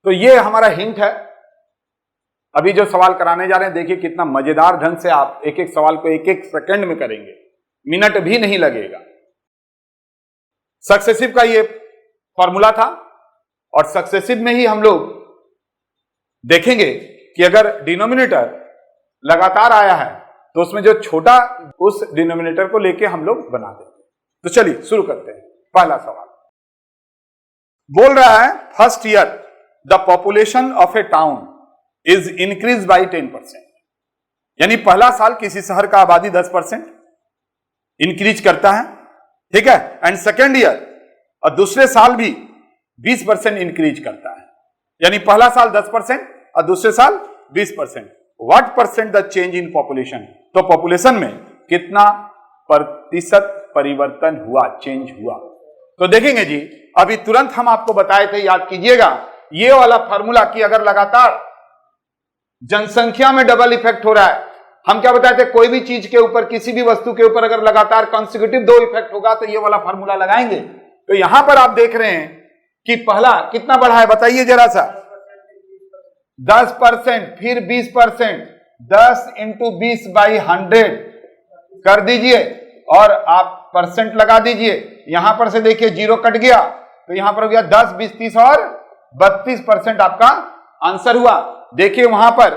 तो ये हमारा हिंट है। अभी जो सवाल कराने जा रहे हैं, देखिए कितना मजेदार ढंग से आप एक एक सवाल को एक एक सेकंड में करेंगे, मिनट भी नहीं लगेगा। सक्सेसिव का ये फॉर्मूला था और सक्सेसिव में ही हम लोग देखेंगे कि अगर डिनोमिनेटर लगातार आया है तो उसमें जो छोटा, उस डिनोमिनेटर को लेके हम लोग बना देंगे। तो चलिए शुरू करते हैं। पहला सवाल बोल रहा है, first year the population of A town is increase by 10%। यानी पहला साल किसी शहर का आबादी 10% इंक्रीज करता है, ठीक है। एंड सेकेंड ईयर, और दूसरे साल भी 20% इंक्रीज करता है। यानी पहला साल 10% और दूसरे साल 20%। What percent the change in population? तो पॉपुलेशन में कितना प्रतिशत परिवर्तन हुआ, चेंज हुआ? तो देखेंगे जी, अभी तुरंत हम आपको बताए थे, याद कीजिएगा, ये वाला फार्मूला कि अगर लगातार जनसंख्या में डबल इफेक्ट हो रहा है, हम क्या बताए थे, कोई भी चीज के ऊपर, किसी भी वस्तु के ऊपर अगर लगातार कंसेक्यूटिव 2 इफेक्ट होगा तो ये वाला फार्मूला लगाएंगे। तो यहां पर आप देख रहे हैं कि पहला कितना बढ़ा है, बताइए जरा सा, 10%, फिर 20%, 10 इंटू 20/100 कर दीजिए और आप परसेंट लगा दीजिए। यहां पर से देखिए 0 कट गया तो यहां पर हो गया 10, 20, 30 और 32% आपका आंसर हुआ। देखिए वहां पर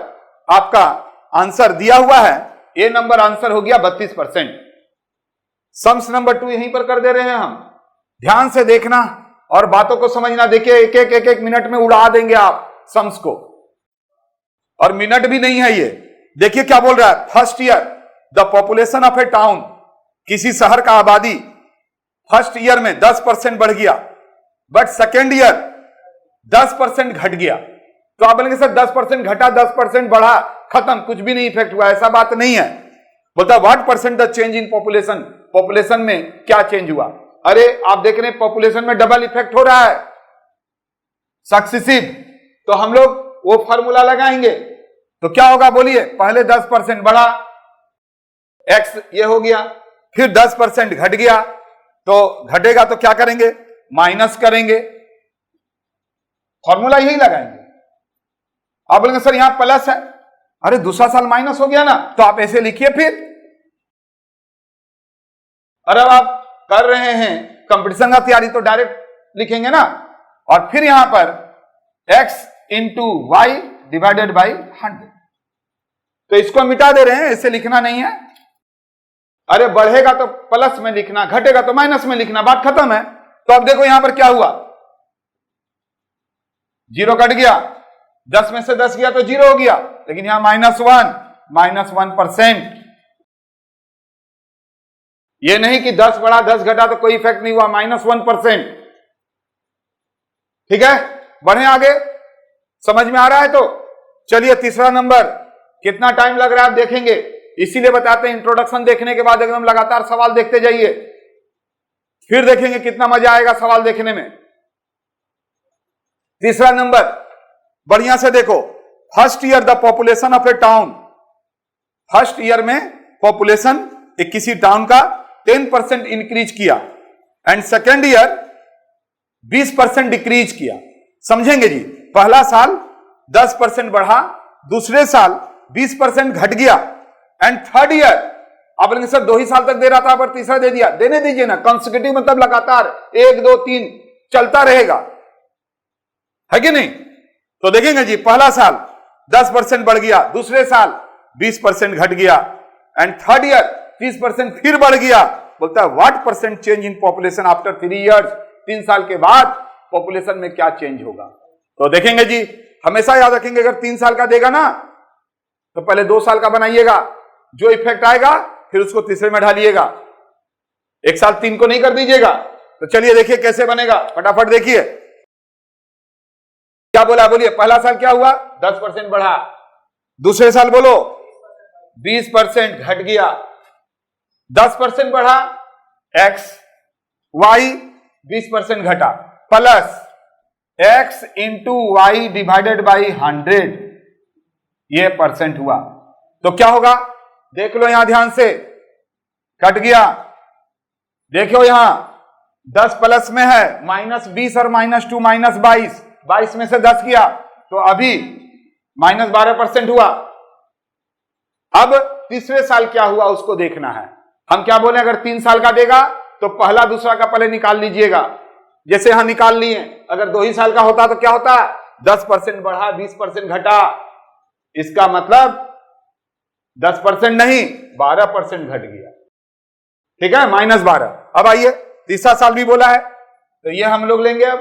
आपका आंसर दिया हुआ है, ए नंबर आंसर हो गया 32%। सम्स नंबर 2 यहीं पर कर दे रहे हैं हम। ध्यान से देखना और बातों को समझना। देखिए एक एक मिनट में उड़ा देंगे आप सम्स को, और मिनट भी नहीं है ये। देखिए क्या बोल रहा है, first year the population of A town, किसी शहर का आबादी फर्स्ट ईयर में 10% बढ़ गया, बट सेकेंड ईयर 10% घट गया। तो आप बोलेंगे सर 10% घटा, 10% बढ़ा, खत्म, कुछ भी नहीं इफेक्ट हुआ। ऐसा बात नहीं है। बोलता what percent the change in population, population में क्या चेंज हुआ? अरे आप देख रहे हैं पॉपुलेशन में डबल इफेक्ट हो रहा है, सक्सेसिव। तो हम लोग वो फॉर्मूला लगाएंगे। तो क्या होगा बोलिए, पहले 10% बढ़ा, एक्स ये हो गया, फिर 10% घट गया, तो घटेगा तो क्या करेंगे, माइनस करेंगे, फॉर्मूला यही लगाएंगे। आप बोलेंगे सर यहां प्लस है, अरे दूसरा साल माइनस हो गया ना, तो आप ऐसे लिखिए फिर। और अब आप कर रहे हैं कंपटीशन का तैयारी तो डायरेक्ट लिखेंगे ना, और फिर यहां पर x into Y divided by 100। तो इसको मिटा दे रहे हैं, इसे लिखना नहीं है। अरे बढ़ेगा तो प्लस में लिखना, घटेगा तो माइनस में लिखना, बात खत्म है। तो अब देखो यहां पर क्या हुआ, 0 कट गया, 10 में से 10 गया तो 0 हो गया, लेकिन यहां -1%। ये नहीं कि 10 बढ़ा 10 घटा तो कोई इफेक्ट नहीं हुआ, -1%। ठीक है, बढ़े आगे, समझ में आ रहा है? तो चलिए तीसरा नंबर, कितना टाइम लग रहा है आप देखेंगे, इसीलिए बताते हैं इंट्रोडक्शन देखने के बाद एकदम लगातार सवाल देखते जाइए, फिर देखेंगे कितना मजा आएगा सवाल देखने में। तीसरा नंबर बढ़िया से देखो, first year the population of A town, first year में पॉपुलेशन किसी टाउन का 10% इंक्रीज किया, एंड सेकेंड ईयर 20% डिक्रीज किया। समझेंगे जी, पहला साल 10% बढ़ा, दूसरे साल 20% घट गया, एंड थर्ड ईयर, आप बोलेंगे सर 2 ही साल तक दे रहा था पर तीसरा दे दिया, देने दीजिए ना, कंसेक्यूटिव मतलब लगातार 1, 2, 3 चलता रहेगा, है कि नहीं? तो देखेंगे जी, पहला साल 10% बढ़ गया, दूसरे साल 20% घट गया, एंड थर्ड ईयर 30% फिर बढ़ गया। बोलता है what percent change in population after 3 years, 3 साल के बाद पॉपुलेशन में क्या चेंज होगा? तो देखेंगे जी, हमेशा याद रखेंगे, अगर 3 साल का देगा ना तो पहले 2 साल का बनाइएगा, जो इफेक्ट आएगा फिर उसको तीसरे में ढालिएगा, एक साल 3 को नहीं कर दीजिएगा। तो चलिए देखिए कैसे बनेगा, फटाफट देखिए क्या बोला, बोलिए। पहला साल क्या हुआ, 10% बढ़ा, दूसरे साल बोलो 20% घट गया, 10% बढ़ा, एक्स वाई 20% घटा, plus X into Y divided by 100, ये परसेंट हुआ। तो क्या होगा, देख लो यहां ध्यान से, कट गया, देखो यहां 10 प्लस में है -20 और -2 -22, 22 में से 10 किया तो अभी -12% हुआ। अब तीसरे साल क्या हुआ उसको देखना है। हम क्या बोले, अगर 3 साल का देगा तो पहला दूसरा का पहले निकाल लीजिएगा, जैसे यहां निकाल लिए। अगर 2 ही साल का होता तो क्या होता, 10% बढ़ा 20% घटा, इसका मतलब 10% नहीं 12% घट गया, ठीक है, -12। अब आइए तीसरा साल भी बोला है तो ये हम लोग लेंगे। अब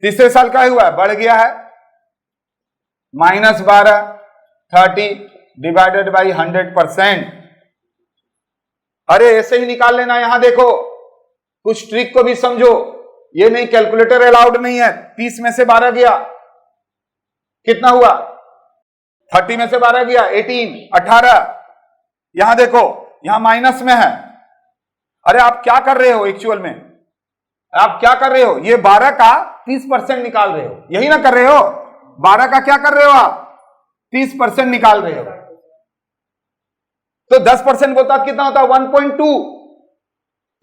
तीसरे साल का हुआ है, बढ़ गया है, -12 30 डिवाइडेड बाई 100%। अरे ऐसे ही निकाल लेना। यहां देखो, कुछ ट्रिक को भी समझो, ये नहीं कैलकुलेटर अलाउड नहीं है। 30 में से 12 गया, कितना हुआ, 30 में से 12 गया 18। यहां देखो, यहां माइनस में है। अरे आप क्या कर रहे हो, एक्चुअल में आप क्या कर रहे हो, ये 12 का 30% निकाल रहे हो, यही ना कर रहे हो। 12 का क्या कर रहे हो आप, 30% निकाल रहे हो। तो 10% बोलता कितना होता है, 1.2।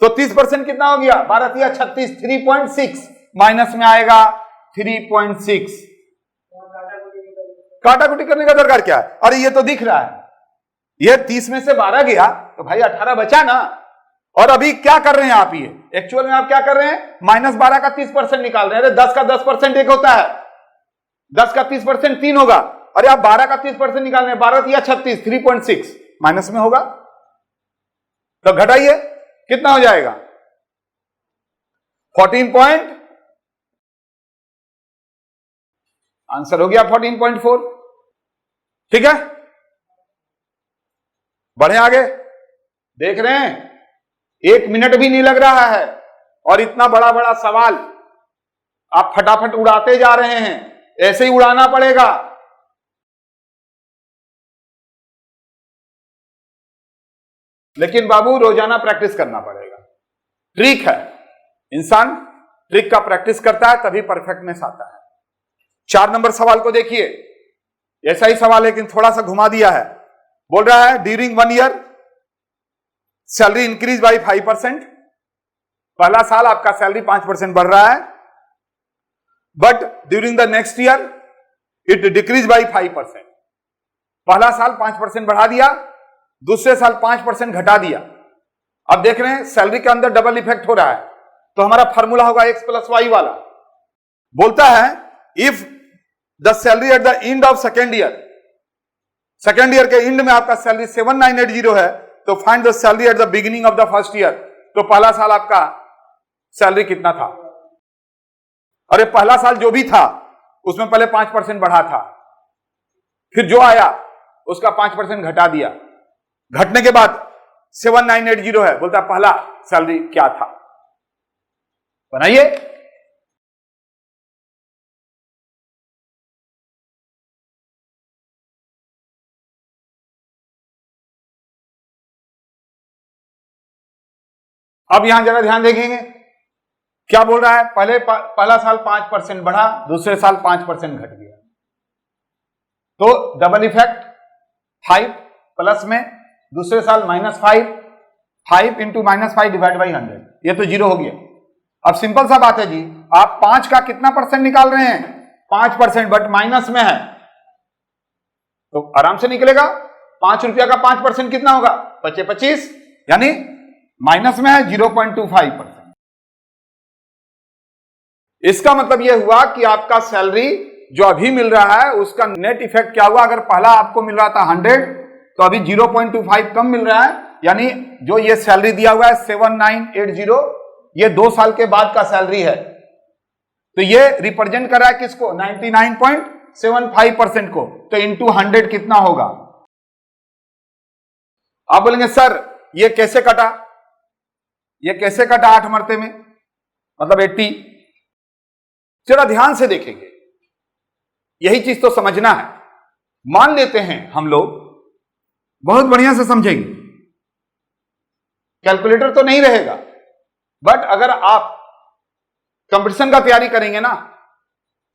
तो 30% कितना हो गया, 12 या 36, 3.6 माइनस में आएगा 3.6। काटाकुटी करने का दरकार क्या है, अरे ये तो दिख रहा है, ये 30 में से 12 गया तो भाई 18 बचा ना। और अभी क्या कर रहे हैं आप, ये एक्चुअल में आप क्या कर रहे हैं, -12 का 30% निकाल रहे हैं। अरे 10 का 10% एक होता है, 10 का 30% 3 होगा। अरे आप 12 का 30% निकाल रहे हैं, 12 या 36, 3.6 माइनस में होगा। तो घटाइए, कितना हो जाएगा, 14 पॉइंट, आंसर हो गया 14.4। ठीक है, बढ़े आगे। देख रहे हैं 1 मिनट भी नहीं लग रहा है और इतना बड़ा बड़ा सवाल आप फटाफट उड़ाते जा रहे हैं, ऐसे ही उड़ाना पड़ेगा। लेकिन बाबू रोजाना प्रैक्टिस करना पड़ेगा। ट्रिक है, इंसान ट्रिक का प्रैक्टिस करता है तभी परफेक्टनेस आता है। 4 नंबर सवाल को देखिए, ऐसा ही सवाल है लेकिन थोड़ा सा घुमा दिया है। बोल रहा है during 1 year salary increase by 5%। पहला साल आपका सैलरी 5% बढ़ रहा है, but during the next year it decrease by 5%। पहला साल 5% बढ़ा दिया, दूसरे साल 5% घटा दिया। अब देख रहे हैं सैलरी के अंदर डबल इफेक्ट हो रहा है, तो हमारा फॉर्मूला होगा x + y वाला। बोलता है if the salary at the end of second year के एंड में आपका सैलरी 7980 है, तो find the salary at the beginning of the first year. तो पहला साल आपका सैलरी कितना था। अरे पहला साल जो भी था उसमें पहले 5% बढ़ा था, फिर जो आया उसका 5% घटा दिया, घटने के बाद 7980 है। बोलता है पहला सैलरी क्या था, बनाइए। अब यहां जरा ध्यान देखेंगे क्या बोल रहा है। पहला साल 5% बढ़ा, दूसरे साल 5% घट गया, तो डबल इफेक्ट 5 प्लस में, दूसरे साल -5, 5 इंटू -5 डिवाइड बाई 100, ये तो 0 हो गया। अब सिंपल सा बात है जी, आप 5 का कितना % निकाल रहे हैं, 5%, बट माइनस में है तो आराम से निकलेगा। 5 रुपया का 5% कितना होगा, 25, यानी माइनस में है 0.25%। इसका मतलब यह हुआ कि आपका सैलरी जो अभी मिल रहा है उसका नेट इफेक्ट क्या हुआ। अगर पहला आपको मिल रहा था 100 तो अभी 0.25 कम मिल रहा है, यानी जो ये सैलरी दिया हुआ है 7980, ये 2 साल के बाद का सैलरी है। तो ये रिप्रेजेंट कर रहा है किसको, 99.75% को। तो इंटू 100 कितना होगा। आप बोलेंगे सर ये कैसे कटा, ये कैसे कटा 8 मरते में, मतलब 80। जरा ध्यान से देखेंगे, यही चीज तो समझना है। मान लेते हैं हम लोग, बहुत बढ़िया से समझेंगे, कैलकुलेटर तो नहीं रहेगा, बट अगर आप कंपटीशन का तैयारी करेंगे ना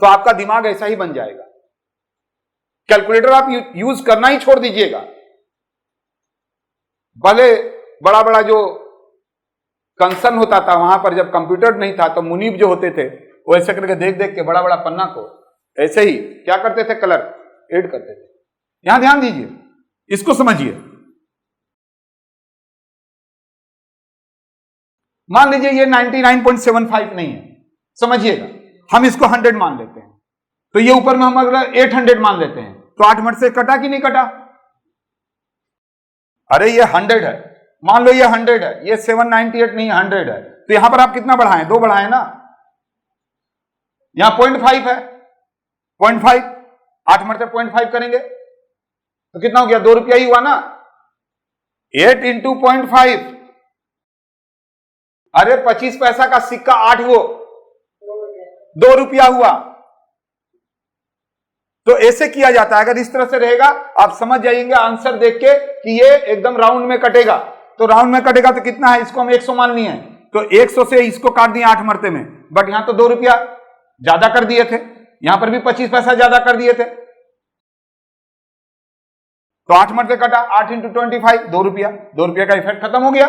तो आपका दिमाग ऐसा ही बन जाएगा। कैलकुलेटर आप यूज करना ही छोड़ दीजिएगा। भले बड़ा बड़ा जो कंसर्न होता था वहां पर, जब कंप्यूटर नहीं था तो मुनीब जो होते थे वो ऐसे करके देख देख के बड़ा बड़ा पन्ना को ऐसे ही क्या करते थे, कलर ऐड करते थे। यहां ध्यान दीजिए, इसको समझिए। मान लीजिए ये 99.75 नहीं है, समझिएगा, हम इसको 100 मान लेते हैं, तो ये ऊपर में हम अगर 800 मान लेते हैं तो 8 मट से कटा कि नहीं कटा? अरे ये 100 है, मान लो ये 100 है, ये 798 नहीं 100 है, तो यहां पर आप कितना बढ़ाएं? 2 बढ़ाएं ना। यहां 0.5 है, 0.5 8 मट से 0.5 करेंगे तो कितना हो गया? 2 रुपया ही हुआ ना। 8 इंटू 0.5, अरे 25 पैसा का सिक्का 8 वो 2 रुपया हुआ। तो ऐसे किया जाता है। अगर इस तरह से रहेगा आप समझ जाएंगे आंसर देख के कि ये एकदम राउंड में कटेगा। तो राउंड में कटेगा तो कितना है? इसको हम 100 मान लिए हैं, तो 100 से इसको काट दिए 8 मरते में, बट यहां तो 2 रुपया ज्यादा कर दिए थे, यहां पर भी 25 पैसा ज्यादा कर दिए थे, तो 8 मरते कटा, 8 इंटू 25 2 रुपया, 2 रुपया का इफेक्ट खत्म हो गया।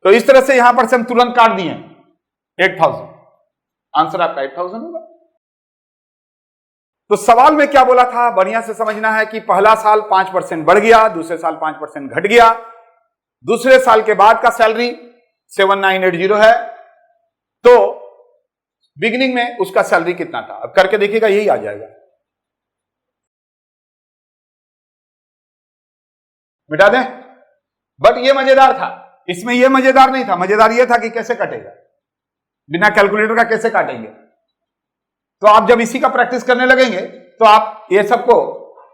तो इस तरह से यहां पर से हम तुरंत काट दिए 8000, आंसर आपका 8000 होगा। तो सवाल में क्या बोला था बढ़िया से समझना है कि पहला साल 5% बढ़ गया, दूसरे साल 5% घट गया, दूसरे साल के बाद का सैलरी 7980 है, तो बिगिनिंग में उसका सैलरी कितना था? अब करके देखिएगा, यही आ जाएगा। मिटा दें, बट ये मजेदार था, इसमें ये मजेदार नहीं था। मजेदार ये था कि कैसे कटेगा, बिना कैलकुलेटर का कैसे काटेंगे। तो आप जब इसी का प्रैक्टिस करने लगेंगे तो आप ये सबको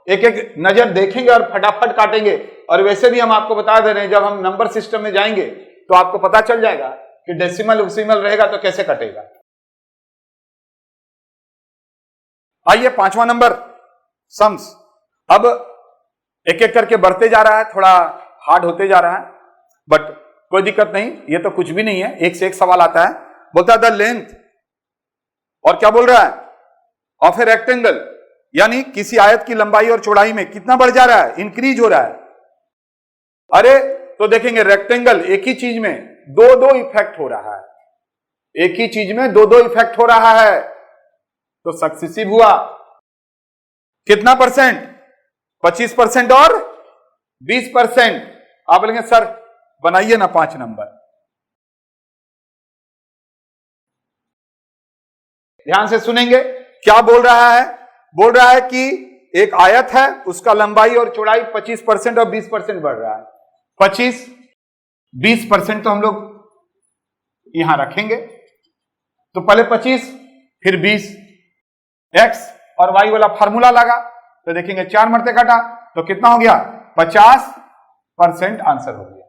एक एक नजर देखेंगे और फटाफट काटेंगे। और वैसे भी हम आपको बता दे रहे हैं, जब हम नंबर सिस्टम में जाएंगे तो आपको पता चल जाएगा कि डेसिमल उक्सिमल रहेगा तो कैसे कटेगा। आइए 5वां नंबर, सम्स। अब एक एक करके बढ़ते जा रहा है, थोड़ा हार्ड होते जा रहा है, बट कोई दिक्कत नहीं, ये तो कुछ भी नहीं है। एक से एक सवाल आता है। बोलता है द लेंथ, और क्या बोल रहा है? ऑफ ए रेक्टेंगल, यानी किसी आयत की लंबाई और चौड़ाई में कितना बढ़ जा रहा है? इंक्रीज हो रहा है। अरे तो देखेंगे रेक्टेंगल, एक ही चीज में दो दो इफेक्ट हो रहा है, एक ही चीज में दो दो इफेक्ट हो रहा है, तो सक्सेसिव हुआ। कितना परसेंट? 25% और 20%। आप बोलेंगे सर बनाइए ना 5 नंबर। ध्यान से सुनेंगे क्या बोल रहा है। बोल रहा है कि एक आयत है, उसका लंबाई और चौड़ाई 25% और 20% बढ़ रहा है। 25 20% तो हम लोग यहां रखेंगे, तो पहले 25 फिर 20, एक्स और वाई वाला फार्मूला लगा, तो देखेंगे 4 मरते काटा तो कितना हो गया? 50% आंसर हो गया।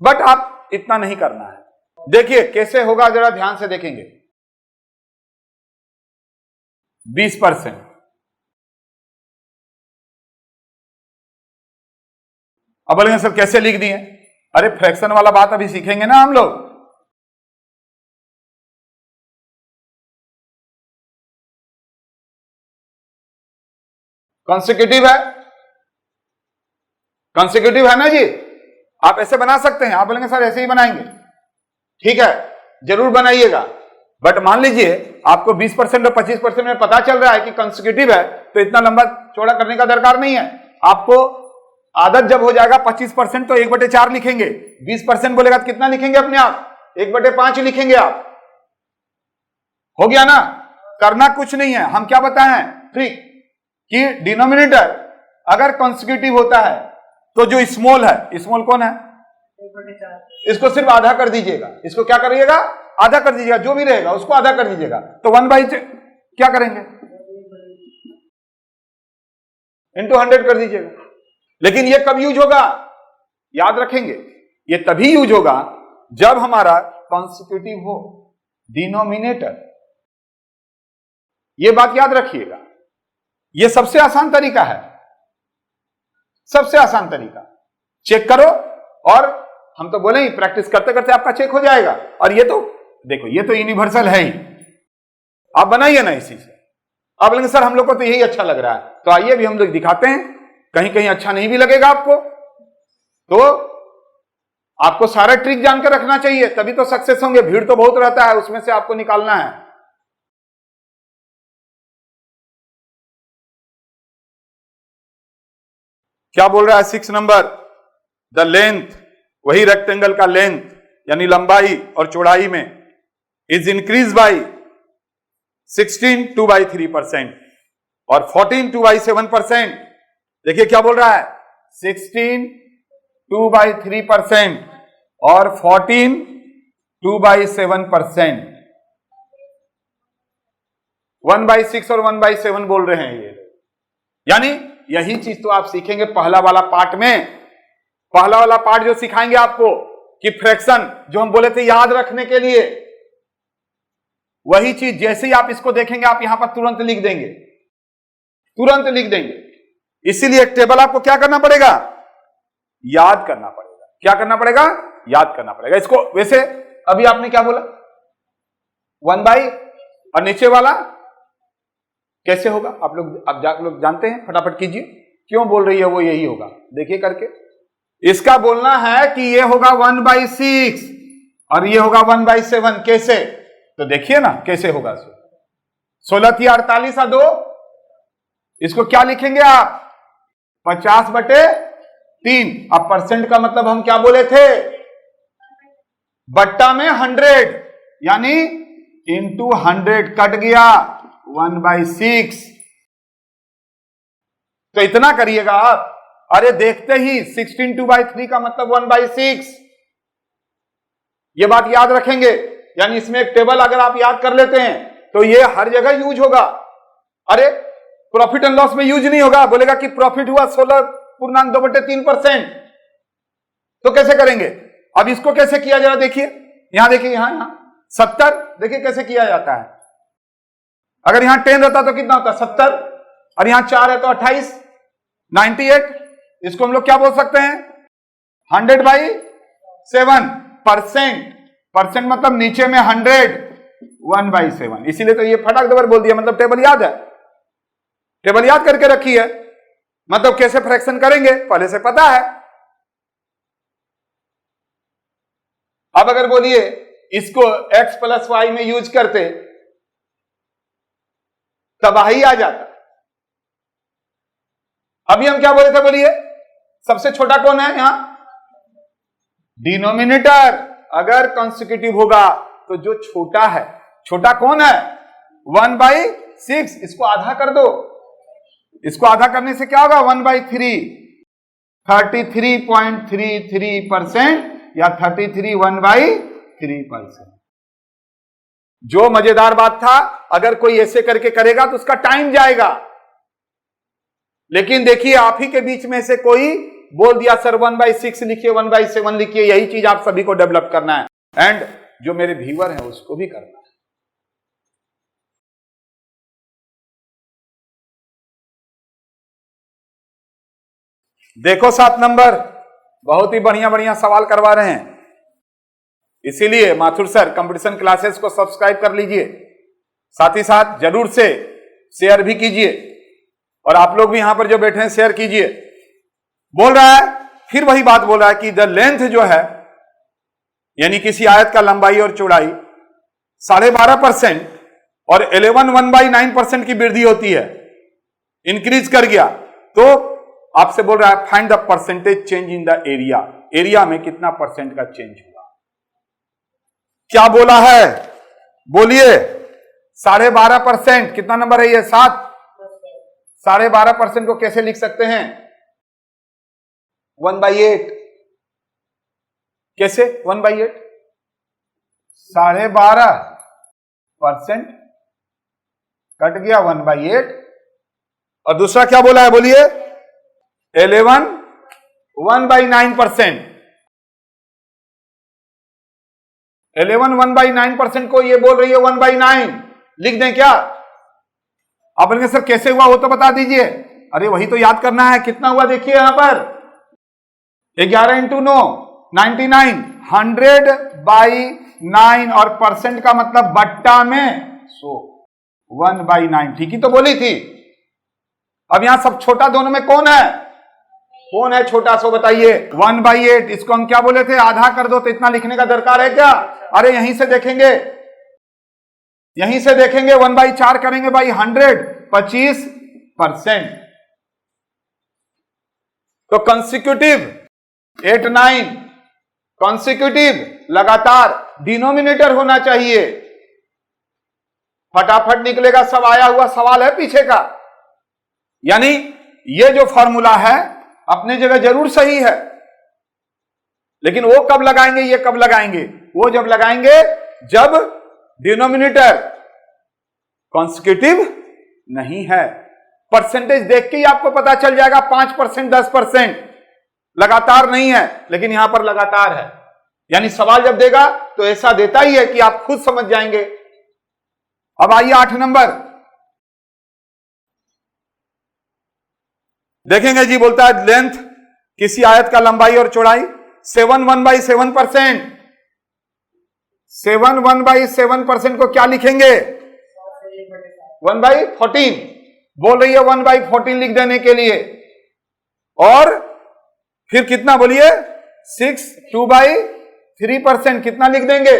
बट आप इतना नहीं करना है। देखिए कैसे होगा, जरा ध्यान से देखेंगे। 20%, अब बोलेंगे सर कैसे लिख दिए? अरे फ्रैक्शन वाला बात अभी सीखेंगे ना हम लोग। कॉन्सिक्यूटिव है, कॉन्सिक्यूटिव है ना जी। आप ऐसे बना सकते हैं। आप बोलेंगे सर ऐसे ही बनाएंगे, ठीक है जरूर बनाइएगा, बट मान लीजिए आपको 20% और 25% में पता चल रहा है कि कॉन्सिक्यूटिव है, तो इतना लंबा चौड़ा करने का दरकार नहीं है। आपको आदत जब हो जाएगा 25% तो 1/4 लिखेंगे, 20% बोलेगा तो कितना लिखेंगे अपने आप? 1/5 लिखेंगे आप। हो गया ना? करना कुछ नहीं है। हम क्या बताए हैं ट्रिक कि डिनोमिनेटर अगर कॉन्सिक्यूटिव होता है तो जो स्मॉल है, स्मॉल कौन है? 1/4, इसको सिर्फ आधा कर दीजिएगा। इसको क्या करिएगा? आधा कर दीजिएगा, जो भी रहेगा उसको आधा कर दीजिएगा, तो 1/, क्या करेंगे? इंटू 100 कर दीजिएगा। लेकिन ये कब यूज होगा? याद रखेंगे, ये तभी यूज होगा जब हमारा कॉन्सिक्यूटिव हो, डिनोमिनेटर। ये बात याद रखिएगा, ये सबसे आसान तरीका है, सबसे आसान तरीका। चेक करो, और हम तो बोले ही प्रैक्टिस करते करते आपका चेक हो जाएगा। और ये तो देखो, ये तो यूनिवर्सल है ही, आप बनाइए ना इसी से। आप बोलेंगे सर हम लोग को तो यही अच्छा लग रहा है, तो आइए भी हम लोग दिखाते हैं, कहीं कहीं अच्छा नहीं भी लगेगा आपको तो आपको सारा ट्रिक जानकर रखना चाहिए, तभी तो सक्सेस होंगे। भीड़ तो बहुत रहता है, उसमें से आपको निकालना है। क्या बोल रहा है 6 नंबर, द लेंथ, वही रेक्टेंगल का लेंथ यानी लंबाई और चौड़ाई में इज इंक्रीज बाई 16 2/3% और 14 2/7%। देखिए क्या बोल रहा है, 16 2/3% और 14 2/7%। 1/6 और 1/7 बोल रहे हैं ये। यानी यही चीज तो आप सीखेंगे पहला वाला पार्ट में। पहला वाला पार्ट जो सिखाएंगे आपको कि फ्रैक्शन जो हम बोले थे याद रखने के लिए, वही चीज जैसे ही आप इसको देखेंगे आप यहां पर तुरंत लिख देंगे, तुरंत लिख देंगे। इसीलिए एक टेबल आपको क्या करना पड़ेगा, याद करना पड़ेगा। क्या करना पड़ेगा, याद करना पड़ेगा इसको। वैसे अभी आपने क्या बोला, 1/, और नीचे वाला कैसे होगा, आप लोग जानते हैं, फटाफट कीजिए। क्यों बोल रही है वो, यही होगा, देखिए करके। इसका बोलना है कि ये होगा 1/6 और ये होगा 1/7। कैसे, तो देखिए ना कैसे होगा। 16 थी 48 और 2, इसको क्या लिखेंगे आप, 50/3। अब परसेंट का मतलब हम क्या बोले थे, बट्टा में 100 यानी इंटू 100 कट गया 1/6। तो इतना करिएगा आप। अरे देखते ही 16 2/3 का मतलब 1/6, ये बात याद रखेंगे। यानी इसमें एक टेबल अगर आप याद कर लेते हैं तो ये हर जगह यूज होगा। अरे प्रॉफिट एंड लॉस में यूज नहीं होगा, बोलेगा कि प्रॉफिट हुआ 16.2/3%, तो कैसे करेंगे। अब इसको कैसे किया जरा देखिए, यहां देखिए, यहां 70, देखिए कैसे किया जाता है। अगर यहां 10 रहता तो कितना होता, 70, और यहां 4 है तो 28, 98। इसको हम लोग क्या बोल सकते हैं, 100/7 परसेंट। परसेंट मतलब नीचे में 100, 1/7। इसीलिए तो ये फटाक दबर बोल दिया, मतलब टेबल याद है, टेबल याद करके रखी है, मतलब कैसे फ्रैक्शन करेंगे पहले से पता है। अब अगर बोलिए इसको x + y में यूज करते, तबाही आ जाता। अभी हम क्या बोले थे, बोलिए सबसे छोटा कौन है यहां, डिनोमिनेटर। अगर कॉन्सिक्यूटिव होगा तो जो छोटा है, छोटा कौन है, 1/6। इसको आधा कर दो, इसको आधा करने से क्या होगा, 1/3, 33.33% या 33 1/3%। जो मजेदार बात था, अगर कोई ऐसे करके करेगा तो उसका टाइम जाएगा। लेकिन देखिए आप ही के बीच में से कोई बोल दिया सर 1/6 लिखिए, 1/7 लिखिए। यही चीज आप सभी को डेवलप करना है, एंड जो मेरे व्यूअर हैं उसको भी करना है। देखो 7 नंबर, बहुत ही बढ़िया बढ़िया सवाल करवा रहे हैं। इसीलिए माथुर सर कंपटीशन क्लासेस को सब्सक्राइब कर लीजिए, साथ ही साथ जरूर से शेयर भी कीजिए, और आप लोग भी यहां पर जो बैठे हैं शेयर कीजिए। बोल रहा है, फिर वही बात बोल रहा है कि द लेंथ जो है, यानी किसी आयत का लंबाई और चौड़ाई 12.5% और 11 1/9% की वृद्धि होती है, इंक्रीज कर गया, तो आपसे बोल रहा है find the percentage change in the area. Area में कितना परसेंट का चेंज हुआ। क्या बोला है, बोलिए 12.5%। कितना नंबर है ये, 7। 12.5% को कैसे लिख सकते हैं, 1/8। कैसे 1/8, 12.5% कट गया 1/8, और दूसरा क्या बोला है, बोलिए 11 1/9%। 11 1/9% को ये बोल रही है 1/9, लिख दें क्या। आप बोलेंगे सर कैसे हुआ वो तो बता दीजिए। अरे वही तो याद करना है, कितना हुआ देखिए यहां पर 11 × 9 99, 100/9, और परसेंट का मतलब बट्टा में 100, 1/9। ठीक ही तो बोली थी। अब यहां सब छोटा दोनों में कौन है, कौन है छोटा सो बताइए? 1/8। इसको हम क्या बोले थे? आधा कर दो। तो इतना लिखने का दरकार है क्या? अरे यहीं से देखेंगे, यहीं से देखेंगे। 1/4 करेंगे भाई 100, 25%। तो कंसिक्यूटिव 8, 9 कॉन्सिक्यूटिव लगातार डिनोमिनेटर होना चाहिए। फटाफट निकलेगा। सब आया हुआ सवाल है पीछे का। यानी ये जो फॉर्मूला है अपनी जगह जरूर सही है, लेकिन वो कब लगाएंगे, ये कब लगाएंगे? वो जब लगाएंगे जब डिनोमिनेटर कॉन्सिक्यूटिव नहीं है। परसेंटेज देख के ही आपको पता चल जाएगा। 5%, 10% लगातार नहीं है, लेकिन यहां पर लगातार है। यानी सवाल जब देगा तो ऐसा देता ही है कि आप खुद समझ जाएंगे। अब आइए 8 नंबर देखेंगे जी। बोलता है लेंथ किसी आयत का लंबाई और चौड़ाई 7 1/7%। 7 1/7% को क्या लिखेंगे? 1/14। बोल रही है 1/14 लिख देने के लिए। और फिर कितना बोलिए? 6 2/3%। कितना लिख देंगे?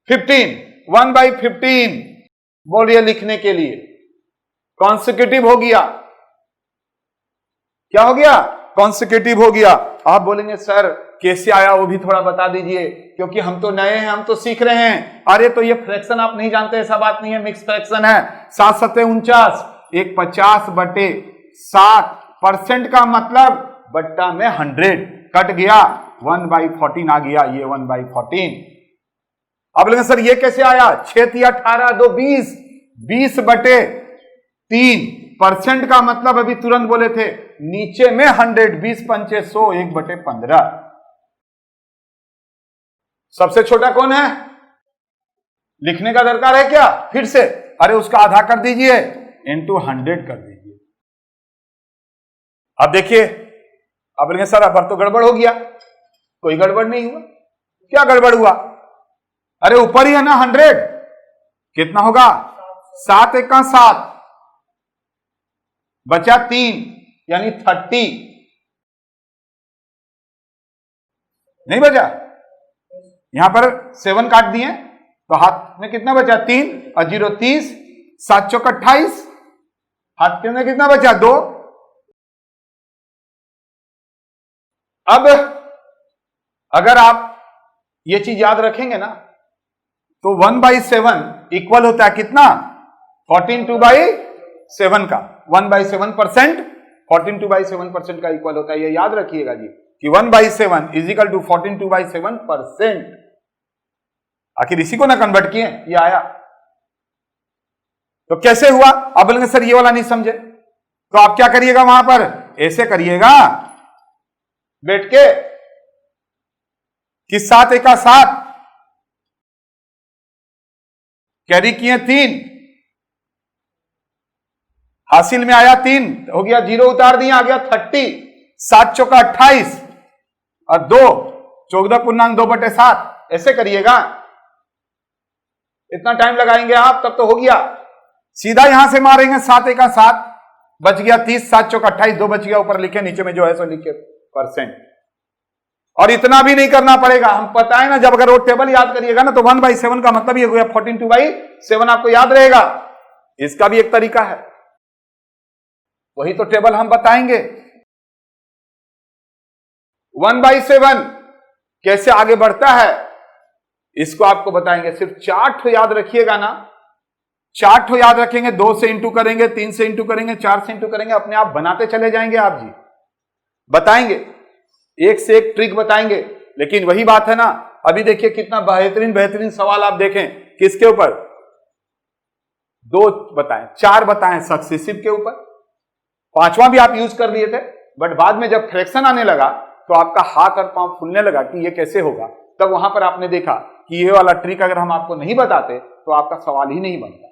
15। 1/15 बोल रही है लिखने के लिए। कॉन्सिक्यूटिव हो गया। क्या हो गया? कॉन्सिक्यूटिव हो गया। आप बोलेंगे सर कैसे आया वो भी थोड़ा बता दीजिए, क्योंकि हम तो नए हैं, हम तो सीख रहे हैं। अरे तो ये फ्रैक्शन आप नहीं जानते, ऐसा बात नहीं है, मिक्स फ्रैक्शन है। 7 7 49, एक 50/7%। का मतलब बट्टा में 100 कट गया, 1/14 आ गया। ये 1/14। अब लेकिन सर ये कैसे आया? 6 3 18 2 20, 20/3%। का मतलब अभी तुरंत बोले थे नीचे में 100, 20 पंचे 100, 1/15। सबसे छोटा कौन है? लिखने का दरकार है क्या? फिर से अरे उसका आधा कर दीजिए, इंटू 100 कर दीजिए। अब देखिए, अब बोलेंगे सर अब तो गड़बड़ हो गया। कोई गड़बड़ नहीं हुआ। क्या गड़बड़ हुआ? अरे ऊपर ही है ना 100। कितना होगा? 7 1 7, बचा 3 यानी 30। नहीं बचा? यहां पर 7 काट दिए तो हाथ में कितना बचा? 3 और 0 30, 7 चौक 28, हाथ के अंदर कितना बचा? 2। अब अगर आप ये चीज याद रखेंगे ना तो 1/7 इक्वल होता है कितना? 14 2/7 का। 1/7% 14 2/7% का इक्वल होता है। ये याद रखिएगा जी कि 1/7 इज इक्वल टू 14 2/7%। आखिर इसी को ना कन्वर्ट किए, ये आया। तो कैसे हुआ? अब बोलेंगे सर ये वाला नहीं समझे, तो आप क्या करिएगा? वहां पर ऐसे करिएगा बैठ के कि 7 1 7 कैरी किए 3, हासिल में आया 3, हो गया 0 उतार दिया, आ गया 30, 7 चौका 28 और 2 14.2/7। ऐसे करिएगा। इतना टाइम लगाएंगे आप तब तो हो गया। सीधा यहां से मारेंगे 7 1 7, बच गया 30, 7 चौका 28, 2 बच गया। ऊपर लिखे, नीचे में जो है सो लिखे %। और इतना भी नहीं करना पड़ेगा। हम पता है ना, जब अगर वो टेबल याद करिएगा ना तो 1/7 का मतलब ये हो गया 14 2/7 आपको याद रहेगा। इसका भी एक तरीका है, वही तो टेबल हम बताएंगे। 1/7 कैसे आगे बढ़ता है इसको आपको बताएंगे। सिर्फ 4 ठो याद रखिएगा ना, 4 ठो याद रखेंगे। 2 से इंटू करेंगे, 3 से इंटू करेंगे, 4 से इंटू करेंगे, अपने आप बनाते चले जाएंगे। आप जी बताएंगे, एक से एक ट्रिक बताएंगे। लेकिन वही बात है ना, अभी देखिए कितना बेहतरीन सवाल आप देखें। किसके ऊपर? 2 बताएं, 4 बताएं सक्सेसिव के ऊपर। 5वां भी आप यूज कर लिए थे, बट बाद में जब फ्रैक्शन आने लगा तो आपका हाथ और पांव फूलने लगा कि ये कैसे होगा। तब वहां पर आपने देखा कि ये वाला ट्रिक अगर हम आपको नहीं बताते तो आपका सवाल ही नहीं बनता।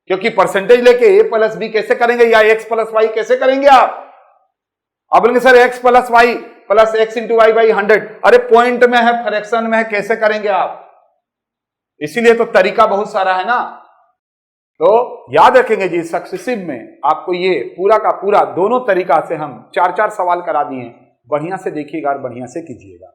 क्योंकि परसेंटेज लेके a + b कैसे करेंगे या x + y कैसे करेंगे आप? अब बोलेंगे sir x + y + x × y/100। अरे पॉइंट में है, फ्रैक्शन में है, कैसे करेंगे आप? इसीलिए तो तरीका बहुत सारा है ना। तो याद रखेंगे जी, सक्सेसिव में आपको ये पूरा का पूरा दोनों तरीका से हम 4-4 सवाल करा दिए, बढ़िया से देखिएगा और बढ़िया से कीजिएगा।